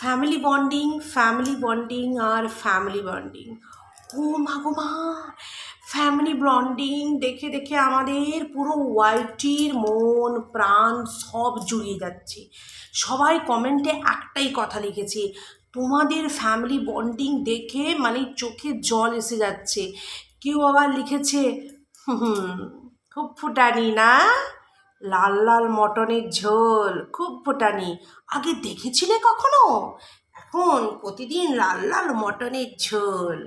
Family bonding আর family bonding. ও মা গো মা, family bonding দেখে দেখে আমাদের পুরো ওয়াইটির মন প্রাণ সব জুড়িয়ে যাচ্ছে। সবাই কমেন্টে একটাই কথা লিখেছে, তোমাদের ফ্যামিলি বন্ডিং দেখে মানে চোখে জল এসে যাচ্ছে। কেউ আবার লিখেছে, হুম, খুব ফুটানি না, লাল লাল মটনের ঝোল, খুব ফুটানি। আগে দেখেছিলে কখনো? এখন প্রতিদিন লাল লাল মটনের ঝোল।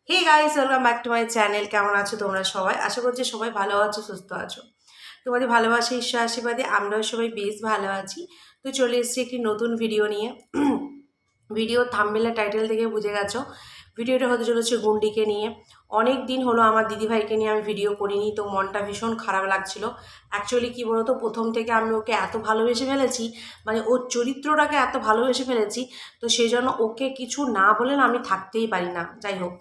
Hey guys, welcome back to my channel. কেমন আছো তোমরা সবাই? আশা করছি সবাই ভালো আছো, সুস্থ আছো। তোমাদের ভালোবাসা, ঈশ্বর আশীর্বাদে আমরাও সবাই বেশ ভালো আছি। তো চলে এসেছি একটি নতুন ভিডিও নিয়ে। ভিডিও থাম্বনেল টাইটেল থেকে বুঝে গেছো ভিডিওটা হতে চলেছে গুন্ডিকে নিয়ে। অনেক দিন হলো আমার দিদিভাইকে নিয়ে আমি ভিডিও করিনি, তো মনটা ভীষণ খারাপ লাগছিল। অ্যাকচুয়ালি কী বলতো, প্রথম থেকে আমি ওকে এত ভালোবেসে ফেলেছি, মানে ওর চরিত্রটাকে এত ভালোবেসে ফেলেছি, তো সেই জন্য ওকে কিছু না বলে না আমি থাকতেই পারি না। যাই হোক,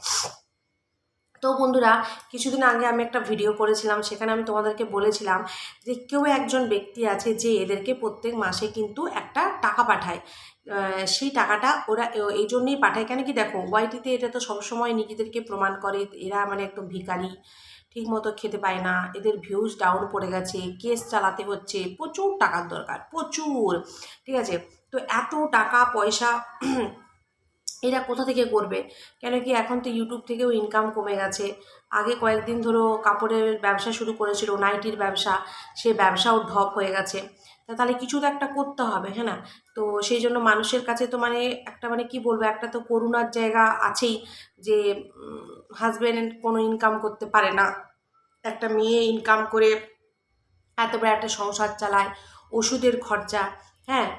তো বন্ধুরা, কিছুদিন আগে আমি একটা ভিডিও করেছিলাম, সেখানে আমি তোমাদেরকে বলেছিলাম যে কেউ একজন ব্যক্তি আছে যে এদেরকে প্রত্যেক মাসে কিন্তু একটা টাকা পাঠায়। সেই টাকাটা ওরা এই জন্যেই পাঠায়, কেন কি দেখো, ওয়াইটিতে এটা তো সবসময় নিজেদেরকে প্রমাণ করে এরা মানে একদম ভিখারি, ঠিক মতো খেতে পায় না, এদের ভিউজ ডাউন পড়ে গেছে, কেস চালাতে হচ্ছে, প্রচুর টাকার দরকার, প্রচুর। ঠিক আছে, তো এত টাকা পয়সা এরা কোথা থেকে করবে? কেন কি এখন তো ইউটিউব থেকেও ইনকাম কমে গেছে। আগে কয়েকদিন ধরো কাপড়ের ব্যবসা শুরু করেছিল, নাইটির ব্যবসা, সে ব্যবসাও ঢপ হয়ে গেছে। তাহলে কিছু তো একটা করতে হবে, হ্যাঁ না? তো সেই জন্য মানুষের কাছে তো মানে একটা মানে কি বলবো, একটা তো করুণার জায়গা আছেই, যে হাজব্যান্ড কোনো ইনকাম করতে পারে না, একটা মেয়ে ইনকাম করে এত বড় একটা সংসার চালায়, ওষুধের খরচা, হ্যাঁ,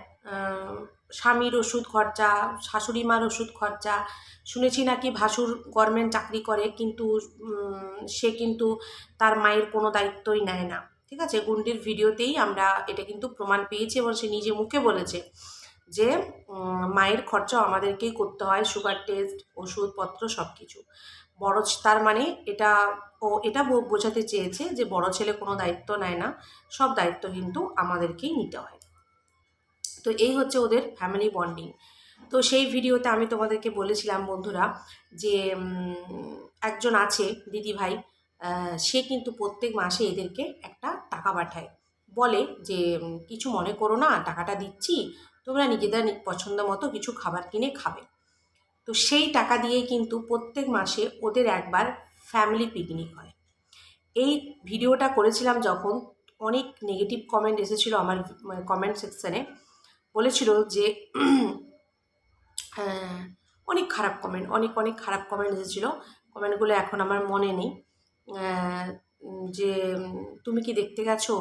স্বামীর ওষুধ খরচা, শাশুড়ি মার ওষুধ খরচা। শুনেছি নাকি ভাসুর গভর্নমেন্ট চাকরি করে, কিন্তু সে কিন্তু তার মায়ের কোনো দায়িত্বই নেয় না। ঠিক আছে, গুন্ডির ভিডিওতেই আমরা এটা কিন্তু প্রমাণ পেয়েছি, এবং সে নিজে মুখে বলেছে যে মায়ের খরচা আমাদেরকেই করতে হয়, সুগার টেস্ট, ওষুধপত্র সব কিছু। তার মানে এটা, ও এটা বোঝাতে চেয়েছে যে বড় ছেলে কোনো দায়িত্ব নেয় না, সব দায়িত্ব কিন্তু আমাদেরকেই নিতে হয়। তো এই হচ্ছে ওদের ফ্যামিলি বন্ডিং। তো সেই ভিডিওতে আমি তোমাদেরকে বলেছিলাম বন্ধুরা যে একজন আছে দিদিভাই, সে কিন্তু প্রত্যেক মাসে এদেরকে একটা টাকা পাঠায়, বলে যে কিছু মনে করো না, টাকাটা দিচ্ছি, তোমরা নিজেদের পছন্দ মতো কিছু খাবার কিনে খাবে। তো সেই টাকা দিয়েই কিন্তু প্রত্যেক মাসে ওদের একবার ফ্যামিলি পিকনিক হয়। এই ভিডিওটা করেছিলাম যখন, অনেক নেগেটিভ কমেন্ট এসেছিলো আমার কমেন্ট সেকশানে। বলেছিল যে অনেক খারাপ কমেন্ট, অনেক অনেক খারাপ কমেন্ট এসেছিলো। কমেন্টগুলো এখন আমার মনে নেই। যে তুমি কি দেখতে গেছো,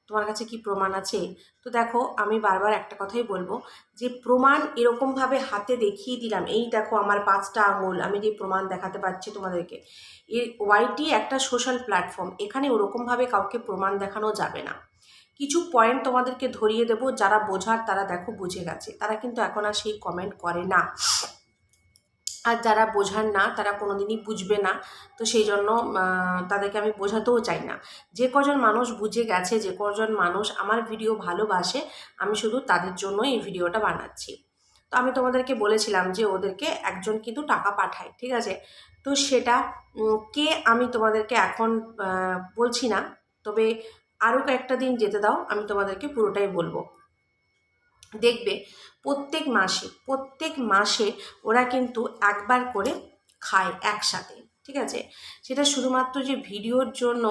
তোমার কাছে কি প্রমাণ আছে? তো দেখো, আমি বারবার একটা কথাই বলবো, যে প্রমাণ এরকমভাবে হাতে দেখিয়ে দিলাম, এই দেখো আমার 5টা আঙুল, আমি যে প্রমাণ দেখাতে পারছি তোমাদেরকে। এই ওয়াইটি একটা সোশ্যাল প্ল্যাটফর্ম, এখানে ওরকমভাবে কাউকে প্রমাণ দেখানো যাবে না। কিছু পয়েন্ট তোমাদেরকে ধরিয়ে দেবো, যারা বোঝার তারা দেখো বুঝে গেছে, তারা কিন্তু এখন আর সেই কমেন্ট করে না। আর যারা বোঝার না, তারা কোনো দিনই বুঝবে না। তো সেই জন্য তাদেরকে আমি বোঝাতেও চাই না। যে কজন মানুষ বুঝে গেছে, যে কজন মানুষ আমার ভিডিও ভালোবাসে, আমি শুধু তাদের জন্যই এই ভিডিওটা বানাচ্ছি। তো আমি তোমাদেরকে বলেছিলাম যে ওদেরকে একজন কিন্তু টাকা পাঠায়, ঠিক আছে? তো সেটা কে, আমি তোমাদেরকে এখন বলছি না, তবে আরও কয়েকটা দিন যেতে দাও, আমি তোমাদেরকে পুরোটাই বলবো। দেখবে প্রত্যেক মাসে ওরা কিন্তু একবার করে খায় একসাথে, ঠিক আছে? সেটা শুধুমাত্র যে ভিডিওর জন্য,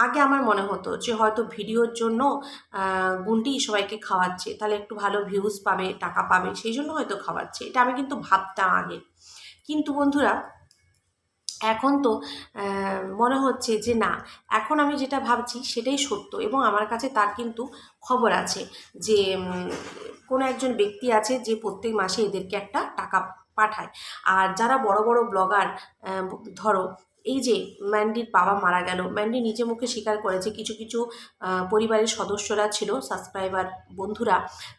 আগে আমার মনে হতো যে হয়তো ভিডিওর জন্য গুন্ডি সবাইকে খাওয়াচ্ছে, তাহলে একটু ভালো ভিউজ পাবে, টাকা পাবে, সেই জন্য হয়তো খাওয়াচ্ছে, এটা আমি কিন্তু ভাবতাম আগে। কিন্তু বন্ধুরা, এখন তো মনে হচ্ছে যে না, এখন আমি যেটা ভাবছি সেটাই সত্য, এবং আমার কাছে তার কিন্তু খবর আছে যে কোনো একজন ব্যক্তি আছে যে প্রত্যেক মাসে এদেরকে একটা টাকা পাঠায়। আর যারা বড় বড় ব্লগার, ধরো এই যে ম্যান্ডির বাবা মারা গেল, ম্যান্ডি নিজে মুখে স্বীকার করেছে কিছু কিছু পরিবারের সদস্যরা ছিল, সাবস্ক্রাইবার বন্ধুরা,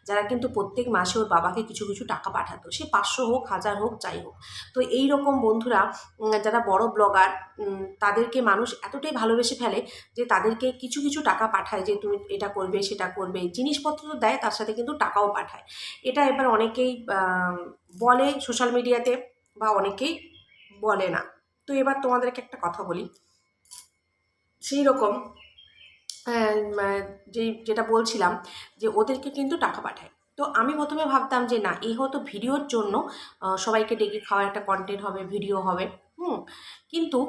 যারা কিন্তু প্রত্যেক মাসে ওর বাবাকে কিছু কিছু টাকা পাঠাতো, সে 500 হোক 1000 হোক যাই হোক। তো এই রকম বন্ধুরা যারা বড় ব্লগার, তাদেরকে মানুষ এতটাই ভালোবেসে ফেলে যে তাদেরকে কিছু কিছু টাকা পাঠায়, যে তুমি এটা করবে সেটা করবে, জিনিসপত্র তো দেয়, তার সাথে কিন্তু টাকাও পাঠায়। এটা এবার অনেকেই বলে সোশ্যাল মিডিয়াতে, বা অনেকেই বলে না। তো এবার তোমাদেরকে একটা কথা বলি, সেই রকম যেটা বলছিলাম যে ওদেরকে কিন্তু টাকা পাঠায়। তো আমি প্রথমে ভাবতাম যে না, এই হয়তো ভিডিওর জন্য সবাইকে ডেকে খাওয়ার একটা কন্টেন্ট হবে, ভিডিও হবে। কিন্তু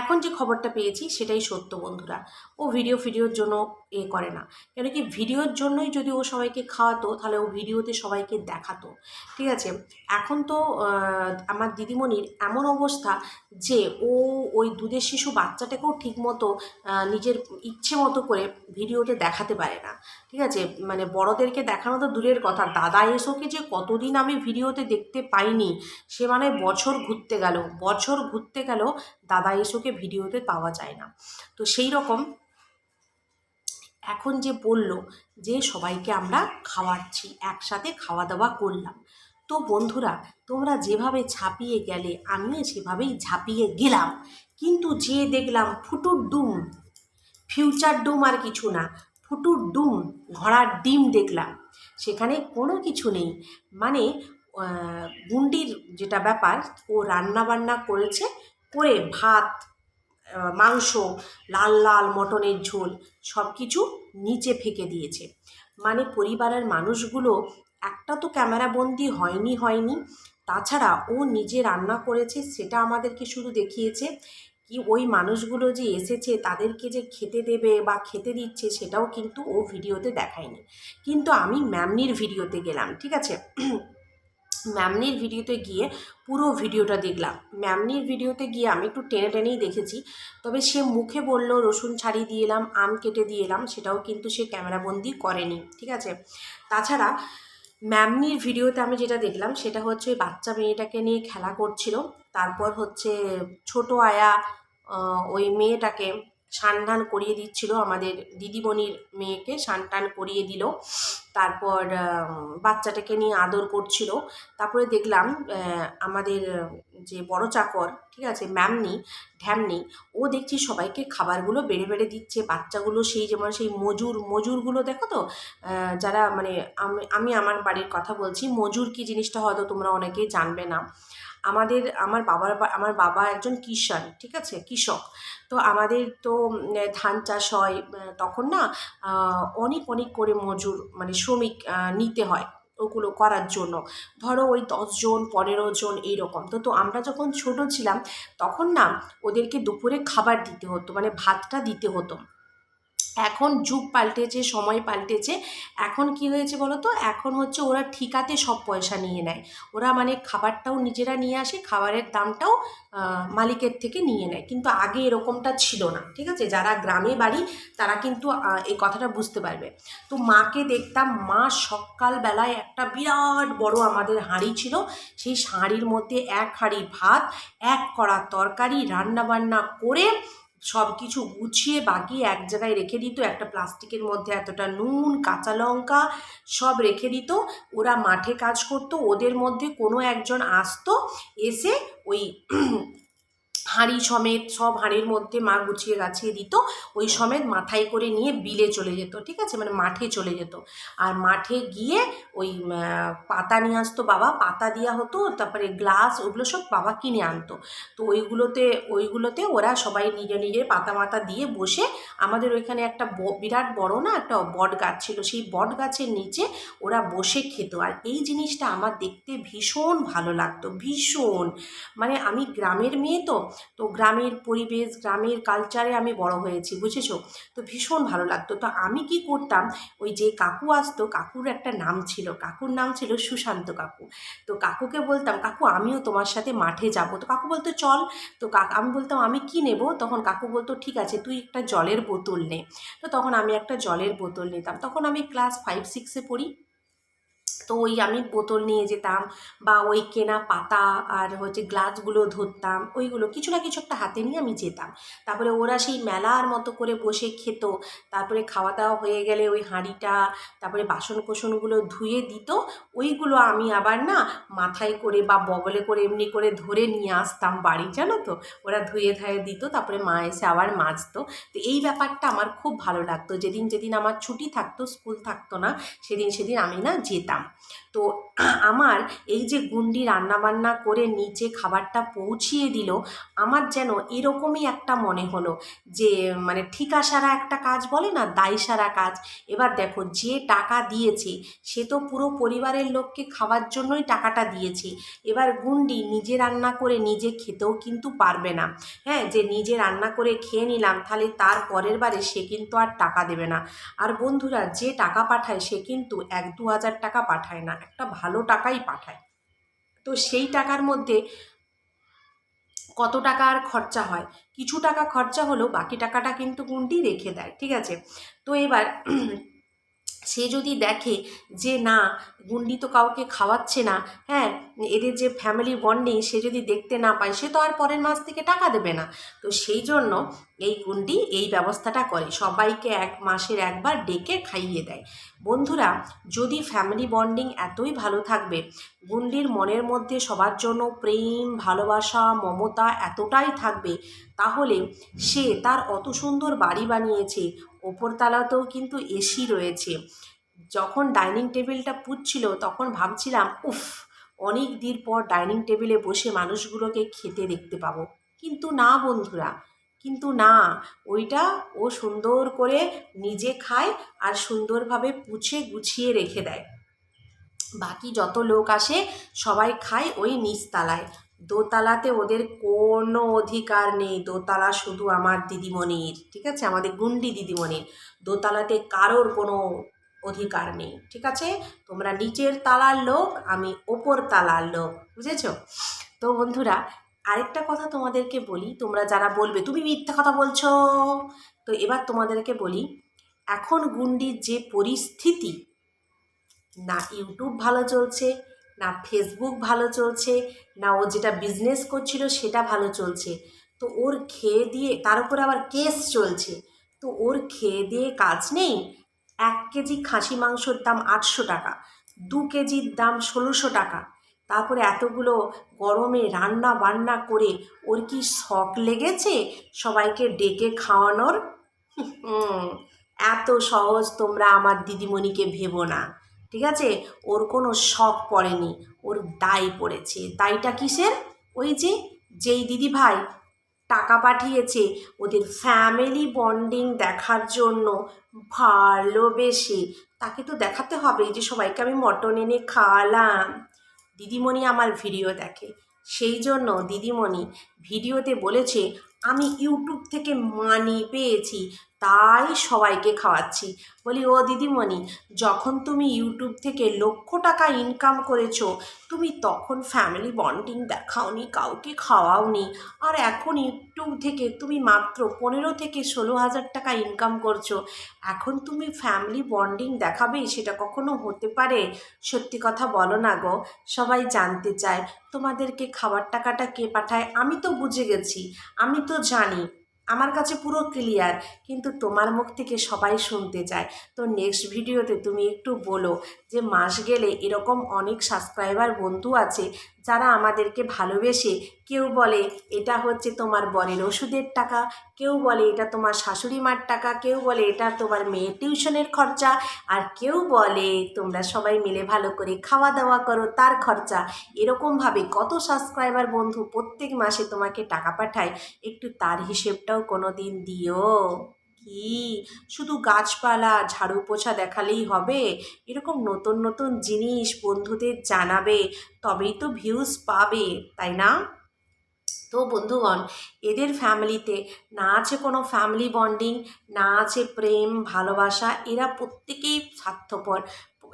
এখন যে খবরটা পেয়েছি সেটাই সত্য বন্ধুরা, ও ভিডিওর জন্য করে না। কেন কি, ভিডিওর জন্যই যদি ও সবাইকে খাওয়াতো তাহলে ও ভিডিওতে সবাইকে দেখাতো, ঠিক আছে। এখন তো আমার দিদিমণির এমন অবস্থা যে ও ওই দুধের শিশু বাচ্চাটাকেও ঠিকমতো নিজের ইচ্ছে মতো করে ভিডিওতে দেখাতে পারে না, ঠিক আছে। মানে বড়দেরকে দেখানো তো দূরের কথা, দাদা এসোকে যে কতদিন আমি ভিডিওতে দেখতে পাইনি, সে মানে বছর ঘুরতে গেল দাদা এসোকে ভিডিওতে পাওয়া যায় না। তো সেই রকম এখন যে বলল যে সবাইকে আমরা খাওয়াচ্ছি, একসাথে খাওয়া দাওয়া করলাম, তো বন্ধুরা তোমরা যেভাবে ঝাঁপিয়ে গেলে আমিও সেভাবেই ঝাঁপিয়ে গেলাম, কিন্তু যে দেখলাম ফুটুর ডুম, ফিউচার ডুম আর কিছু না, ফুটুর ডুম, ঘোড়ার ডিম দেখলাম। সেখানে কোনো কিছু নেই, মানে গুন্ডির যেটা ব্যাপার, ও রান্না বান্না করেছে, করে ভাত, মাংস, লাল লাল মটনের ঝোল সব কিছু নিচে ফেঁকে দিয়েছে। মানে পরিবারের মানুষগুলো একটা তো ক্যামেরাবন্দি হয়নি। তাছাড়া ও নিজে রান্না করেছে সেটা আমাদেরকে শুধু দেখিয়েছে, কি ওই মানুষগুলো যে এসেছে তাদেরকে যে খেতে দেবে বা খেতে দিচ্ছে সেটাও কিন্তু ও ভিডিওতে দেখায়নি। কিন্তু আমি ম্যামনির ভিডিওতে গেলাম, ঠিক আছে। ম্যামনির ভিডিওতে গিয়ে পুরো ভিডিওটা দেখলাম। ম্যামনির ভিডিওতে গিয়ে আমি একটু টেনেই দেখেছি, তবে সে মুখে বলল রসুন ছাড়িয়ে দিয়ে এলাম, আম কেটে দিয়ে এলাম, সেটাও কিন্তু সে ক্যামেরাবন্দি করেনি, ঠিক আছে। তাছাড়া ম্যামনির ভিডিওতে আমি যেটা দেখলাম সেটা হচ্ছে ওই বাচ্চা মেয়েটাকে নিয়ে খেলা করছিল, তারপর হচ্ছে ছোট আয়া ওই মেয়েটাকে স্নান করিয়ে দিচ্ছিল, আমাদের দিদিমণির মেয়েকে স্নান করিয়ে দিল, তারপর বাচ্চাটাকে নিয়ে আদর করছিল। তারপরে দেখলাম আমাদের যে বড় চাকর, ঠিক আছে, ঢ্যামনি, ও দেখছি সবাইকে খাবারগুলো বেড়ে দিচ্ছে। বাচ্চাগুলো সেই যেমন সেই মজুরগুলো দেখো তো, যারা মানে আমি আমার বাড়ির কথা বলছি, মজুর কি জিনিসটা হয়তো তোমরা অনেকেই জানবে না। আমার বাবা একজন কিষাণ, ঠিক আছে, কৃষক। তো আমাদের তো ধান চাষ হয়, তখন না অনেক করে মজুর মানে শ্রমিক নিতে হয় ওগুলো করার জন্য। ধরো ওই 10 জন 15 জন এইরকম। তো আমরা যখন ছোট ছিলাম তখন না ওদেরকে দুপুরে খাবার দিতে হতো, মানে ভাতটা দিতে হতো। এখন যুগ পাল্টেছে, সময় পাল্টেছে, এখন কি হয়েছে বলো তো, এখন হচ্ছে ওরা ঠিকাতে সব পয়সা নিয়ে নেয়, ওরা মানে খাবারটাও নিজেরা নিয়ে আসে, খাবারের দামটাও মালিকের থেকে নিয়ে নেয়। কিন্তু আগে এরকমটা ছিল না, ঠিক আছে। যারা গ্রামে বাড়ি তারা কিন্তু এই কথাটা বুঝতে পারবে। তো মাকে দেখতাম, মা সকালবেলায় একটা বিরাট বড় আমাদের হাঁড়ি ছিল, সেই হাঁড়ির মধ্যে 1 হাঁড়ি ভাত, 1 কড়া তরকারি রান্নাবান্না করে সব কিছু গুছিয়ে বাকি এক জায়গায় রেখে দিত, একটা প্লাস্টিকের মধ্যে এতটা নুন, কাঁচা লঙ্কা সব রেখে দিত। ওরা মাঠে কাজ করতো, ওদের মধ্যে কোনো একজন আসতো, এসে ওই হাঁড়ি সমেত সব হাঁড়ির মধ্যে মা গুছিয়ে গাছিয়ে দিত, ওই সমেত মাথায় করে নিয়ে বিলে চলে যেত, ঠিক আছে, মানে মাঠে চলে যেত। আর মাঠে গিয়ে ওই পাতা নিয়ে আসতো বাবা, পাতা দেওয়া হতো, তারপরে গ্লাস, ওগুলো সব বাবা কিনে আনতো। তো ওইগুলোতে ওরা সবাই নিজের পাতা মাতা দিয়ে বসে, আমাদের ওইখানে একটা বিরাট বড় না একটা বট গাছ ছিল, সেই বট গাছের নিচে ওরা বসে খেত। আর এই জিনিসটা আমার দেখতে ভীষণ ভালো লাগতো, ভীষণ। মানে আমি গ্রামের মেয়ে, তো গ্রামের পরিবেশ, গ্রামের কালচারে আমি বড় হয়েছি, বুঝেছো। তো ভীষণ ভালো লাগতো। তো আমি কি করতাম, ওই যে কাকু আসতো, কাকুর একটা নাম ছিল, কাকুর নাম ছিল সুশান্ত কাকু। তো কাকুকে বলতাম, কাকু আমিও তোমার সাথে মাঠে যাব। তো কাকু বলতো চল। তো আমি বলতাম আমি কি নেব, তখন কাকু বলতো ঠিক আছে তুই একটা জলের বোতল নে। তো তখন আমি একটা জলের বোতল নিতাম, তখন আমি ক্লাস 5-6-এ পড়ি। তো ওই আমি বোতল নিয়ে যেতাম বা ওই কেনা পাতা আর হচ্ছে গ্লাসগুলো ধরতাম, ওইগুলো কিছু না কিছু একটা হাতে নিয়ে আমি যেতাম। তারপরে ওরা সেই মেলার মতো করে বসে খেত। তারপরে খাওয়া দাওয়া হয়ে গেলে ওই হাঁড়িটা, তারপরে বাসন কোসনগুলো ধুয়ে দিত, ওইগুলো আমি আবার না মাথায় করে বা বগলে করে এমনি করে ধরে নিয়ে আসতাম বাড়ি, জানো তো। ওরা ধুয়ে ধায়ে দিত, তারপরে মা এসে আবার মাজতো। তো এই ব্যাপারটা আমার খুব ভালো লাগতো। যেদিন যেদিন আমার ছুটি থাকতো, স্কুল থাকতো না, সেদিন সেদিন আমি না যেতাম। তো আমার এই যে গুন্ডি রান্নাবান্না করে নিচে খাবারটা পৌঁছিয়ে দিল, আমার যেন এরকমই একটা মনে হলো যে মানে ঠিকা সারা একটা কাজ বলে না, দায় সারা কাজ। এবার দেখো, যে টাকা দিয়েছে সে তো পুরো পরিবারের লোককে খাওয়ার জন্যই টাকাটা দিয়েছে। এবার গুন্ডি নিজে রান্না করে নিজে খেতেও কিন্তু পারবে না। হ্যাঁ, যে নিজে রান্না করে খেয়ে নিলাম, তাহলে তার পরের বারে সে কিন্তু আর টাকা দেবে না। আর বন্ধুরা, যে টাকা পাঠায় সে কিন্তু 1-2 হাজার টাকা পাঠায় না, একটা ভালো টাকাই পাঠায়। তো সেই টাকার মধ্যে কত টাকা আর খরচা হয়, কিছু টাকা খরচা হলেও বাকি টাকাটা কিন্তু গুন্ডি রেখে দেয়, ঠিক আছে। তো এবার সে যদি দেখে যে না, গুন্ডি তো কাউকে খাওয়াচ্ছে না, হ্যাঁ, এদের যে ফ্যামিলি বন্ডিং সে যদি দেখতে না পায়, সে তো আর পরের মাস থেকে টাকা দেবে না। তো সেই জন্য এই গুন্ডি এই ব্যবস্থাটা করে, সবাইকে 1 মাসের একবার ডেকে খাইয়ে দেয়। বন্ধুরা, যদি ফ্যামিলি বন্ডিং এতই ভালো থাকবে, গুন্ডির মনের মধ্যে সবার জন্য প্রেম, ভালোবাসা, মমতা এতটাই থাকবে, তাহলে সে তার অত সুন্দর বাড়ি বানিয়েছে, ওপরতলাতেও কিন্তু এসি রয়েছে। যখন ডাইনিং টেবিলটা পুচ্ছিল তখন ভাবছিলাম, উফ, অনেক দিন পর ডাইনিং টেবিলে বসে মানুষগুলোকে খেতে দেখতে পাবো। কিন্তু না বন্ধুরা, কিন্তু না, ওইটা ও সুন্দর করে নিজে খায় আর সুন্দরভাবে পুছে গুছিয়ে রেখে দেয়। বাকি যত লোক আসে সবাই খায় ওই নিচতলায়। দোতলাতে ওদের কোনো অধিকার নেই, দোতলা শুধু আমার দিদিমণির, ঠিক আছে, আমাদের গুন্ডি দিদিমণির। দোতলাতে কারোর কোনো অধিকার নেই, ঠিক আছে। তোমরা নিচের তালার লোক, আমি ওপর তালার লোক, বুঝেছো? তো বন্ধুরা, আরেকটা কথা তোমাদেরকে বলি, তোমরা যারা বলবে তুমি মিথ্যা কথা বলছো, তো এবার তোমাদেরকে বলি, এখন গুন্ডির যে পরিস্থিতি, না ইউটিউব ভালো চলছে, না ফেসবুক ভালো চলছে, না ও যেটা বিজনেস করছিল সেটা ভালো চলছে। তো ওর খেয়ে দিয়ে, তার উপরে আবার কেস চলছে, তো ওর খেয়ে দিয়ে কাজ নেই। 1 কেজি খাসি মাংসর দাম 800 টাকা, 2 কেজির দাম 1600 টাকা। তারপরে এতগুলো গরমে রান্না বান্না করে ওর কি শখ লেগেছে সবাইকে ডেকে খাওয়ানোর? হুম, এত সহজ তোমরা আমার দিদিমণিকে ভেবো না, ঠিক আছে। ওর কোনো শখ পড়েনি, ওর দায় পড়েছে। দায়টা কিসের? ওই যে, যেই দিদি ভাই টাকা পাঠিয়েছে ওদের ফ্যামিলি বন্ডিং দেখার জন্য, ভালোবেসে, তাকে তো দেখাতে হবে যে সবাইকে আমি মটন এনে খাওয়ালাম। দিদিমণি আমার ভিডিও দেখে, সেই জন্য দিদিমণি ভিডিওতে বলেছে আমি ইউটিউব থেকে মানি পেয়েছি, তাই সবাইকে খাওয়াচ্ছি। বলি, ও দিদিমণি, যখন তুমি ইউটিউব থেকে লক্ষ টাকা ইনকাম করেছো, তুমি তখন ফ্যামিলি বন্ডিং দেখাওনি, কাউকে খাওয়াওনি। আর এখন ইউটিউব থেকে তুমি মাত্র 15 থেকে 16 হাজার টাকা ইনকাম করছো, এখন তুমি ফ্যামিলি বন্ডিং দেখাবে? সেটা কখনো হতে পারে? সত্যি কথা বলো না গো, সবাই জানতে চায় তোমাদেরকে খাবার টাকাটা কে পাঠায়। আমি তো বুঝে গেছি, আমি তো জানি, আমার কাছে পুরো ক্লিয়ার, কিন্তু তোমার মুখ থেকে সবাই শুনতে চায়। তো নেক্সট ভিডিওতে তুমি একটু বলো যে মাস গেলে এরকম অনেক সাবস্ক্রাইবার বন্ধু আছে যারা আমাদেরকে ভালোবেসে, কেউ বলে এটা হচ্ছে তোমার বরের ওষুধের টাকা, কেউ বলে এটা তোমার শাশুড়ি মার টাকা, কেউ বলে এটা তোমার মেয়ের টিউশনের খরচা, আর কেউ বলে তোমরা সবাই মিলে ভালো করে খাওয়া দাওয়া করো তার খরচা। এরকমভাবে কত সাবস্ক্রাইবার বন্ধু প্রত্যেক মাসে তোমাকে টাকা পাঠায়, একটু তার হিসেবটাও কোনো দিন দিও। কি শুধু গাছপালা ঝাড়ু পোছা দেখালেই হবে? এরকম নতুন নতুন জিনিস বন্ধুদের জানাবে, তবেই তো ভিউজ পাবে, তাই না? তো বন্ধুগণ, এদের ফ্যামিলিতে না আছে কোনো ফ্যামিলি বন্ডিং, না আছে প্রেম ভালোবাসা, এরা প্রত্যেকেই স্বার্থপর।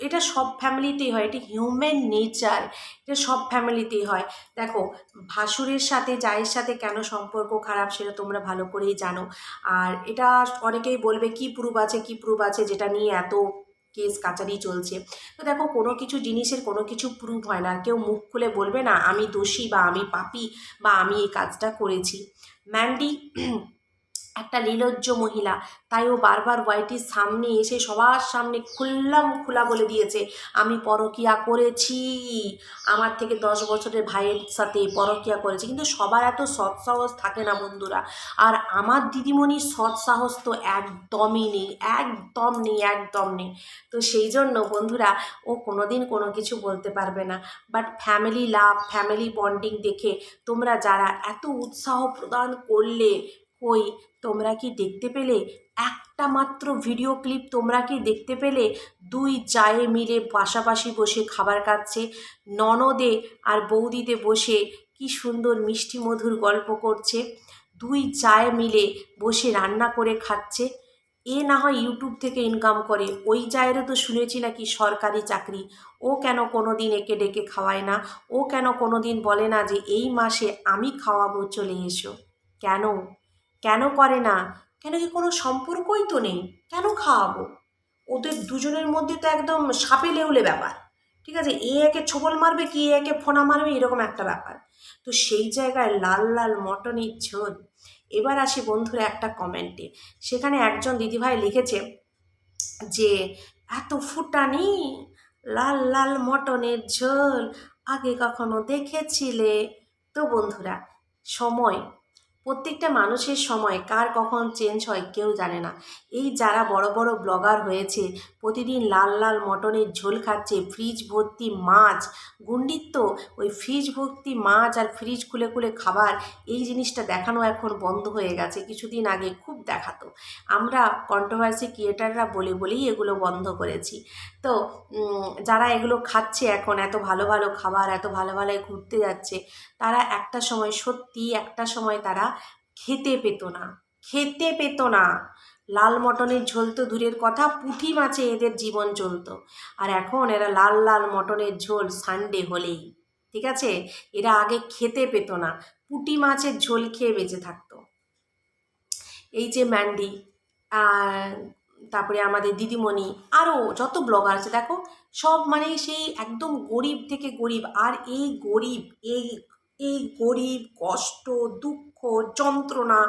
এটা সব ফ্যামিলিতেই হয়, এটা হিউম্যান নেচার, এটা সব ফ্যামিলিতেই হয়। দেখো, ভাসুরের সাথে জায়ের সাথে কেন সম্পর্ক খারাপ সেটা তোমরা ভালো করেই জানো। আর এটা অনেকেই বলবে কি প্রুফ আছে, কি প্রুফ আছে যেটা নিয়ে এত কেস কাচারি চলছে। তো দেখো কোনো কিছু জিনিসের কোনো কিছু প্রুভ হয় না, কেউ মুখ খুলে বলবে না আমি দোষী বা আমি পাপী বা আমি এই কাজটা করেছি। ম্যান্ডি একটা নির্লজ্জ মহিলা, তাই ও বারবার ওয়াইটির সামনে এসে সবার সামনে খোলা বলে দিয়েছে আমি পরকীয়া করেছি, আমার থেকে 10 বছরের ভাইয়ের সাথে পরকীয়া করেছি। কিন্তু সবার এত সৎসাহস থাকে না বন্ধুরা, আর আমার দিদিমণির সৎসাহস তো একদমই নেই, একদম নেই। তো সেই জন্য বন্ধুরা ও কোনোদিন কোনো কিছু বলতে পারবে না। But family love, family bonding দেখে তোমরা যারা এত উৎসাহ প্রদান করলে, কই তোমরা কি দেখতে পেলে একটা মাত্র ভিডিও ক্লিপ? তোমরা কি দেখতে পেলে দুই জায়ে মিলে পাশাপাশি বসে খাবার খাচ্ছে, ননদে আর বৌদিতে বসে কি সুন্দর মিষ্টি মধুর গল্প করছে, দুই জায়ে মিলে বসে রান্না করে খাচ্ছে। এ না হয় ইউটিউব থেকে ইনকাম করে, ওই জায়েরও তো শুনেছি নাকি সরকারি চাকরি। ও কেন কোনো দিন একে ডেকে খাওয়ায় না? ও কেন কোনো দিন বলে না যে এই মাসে আমি খাওয়াবো, চলে এসো? কেন কেন করে না? কেন কি কোনো সম্পর্কই তো নেই, কেন খাওয়াবো? ওদের দুজনের মধ্যে তো একদম সাপে লেউলে ব্যাপার, ঠিক আছে? এ একে ছোবল মারবে কি একে ফোনা মারবে, এরকম একটা ব্যাপার। তো সেই জায়গায় লাল লাল মটনের ঝোল। এবার আসি বন্ধুরা একটা কমেন্টে, সেখানে একজন দিদিভাই লিখেছে যে এত ফুটানি, লাল লাল মটনের ঝোল আগে কখনো দেখেছিলে? তো বন্ধুরা সময়, প্রত্যেকটা মানুষের সময় কার কখন চেঞ্জ হয় কেউ জানে না। এই যারা বড় বড় ব্লগার হয়েছে, প্রতিদিন লাল লাল মটনের ঝোল খাচ্ছে, ফ্রিজ ভর্তি মাছ, গুন্ডির তো ওই ফ্রিজ ভর্তি মাছ আর ফ্রিজ খুলে খুলে খাবার, এই জিনিসটা দেখানো এখন বন্ধ হয়ে গেছে। কিছুদিন আগে খুব দেখাতো, আমরা কন্ট্রোভার্সি ক্রিয়েটাররা বলেই এগুলো বন্ধ করেছি। তো যারা এগুলো খাচ্ছে এখন, এত ভালো ভালো খাবার, এত ভালো ভালো ঘুরতে যাচ্ছে, তারা একটা সময় সত্যি একটা সময় তারা খেতে পেত না। লাল মটনের ঝোল তো দূরের কথা, পুঁটি মাছে এদের জীবন চলতো। আর এখন এরা লাল লাল মটনের ঝোল সানডে হলেই, ঠিক আছে? এরা আগে খেতে পেত না, পুঁটি মাছের ঝোল খেয়ে বেঁচে থাকতো। এই যে ম্যান্ডি, তারপরে আমাদের দিদিমণি, আরও যত ব্লগার আছে দেখো, সব মানে সেই একদম গরিব থেকে গরিব। আর এই গরিব, এই গরিব, কষ্ট, দুঃখ, যন্ত্রণা,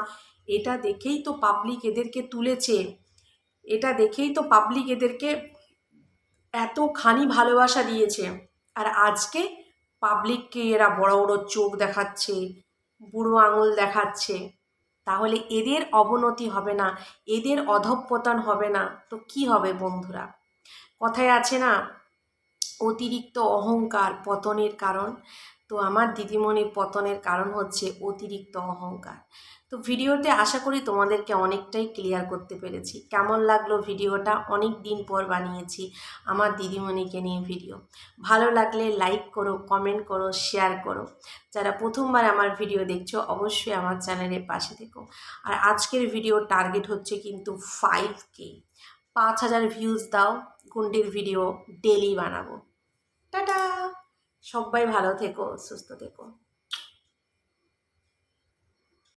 এটা দেখেই তো পাবলিক এদেরকে তুলেছে, এটা দেখেই তো পাবলিক এদেরকে এতখানি ভালোবাসা দিয়েছে। আর আজকে পাবলিককে এরা বড় বড় চোখ দেখাচ্ছে, বুড়ো আঙুল দেখাচ্ছে। তাহলে এদের অবনতি হবে না, এদের অধঃপতন হবে না তো কি হবে বন্ধুরা? কথায় আছে না, অতিরিক্ত অহংকার পতনের কারণ। তো আমার দিদিমণির পতনের কারণ হচ্ছে অতিরিক্ত অহংকার। তো ভিডিওতে আশা করি তোমাদেরকে অনেকটাই ক্লিয়ার করতে পেরেছি। কেমন লাগলো ভিডিওটা? অনেক দিন পর বানিয়েছি আমার দিদিমণিকে নিয়ে ভিডিও। ভালো লাগলে লাইক করো, কমেন্ট করো, শেয়ার করো। যারা প্রথমবার আমার ভিডিও দেখছো অবশ্যই আমার চ্যানেলের পাশে থেকো। আর আজকের ভিডিও টার্গেট হচ্ছে কিন্তু 5K, 5000 ভিউজ দাও, গুন্ডির ভিডিও ডেলি বানাবো। টাটা, সবাই ভালো থেকো, সুস্থ থেকো।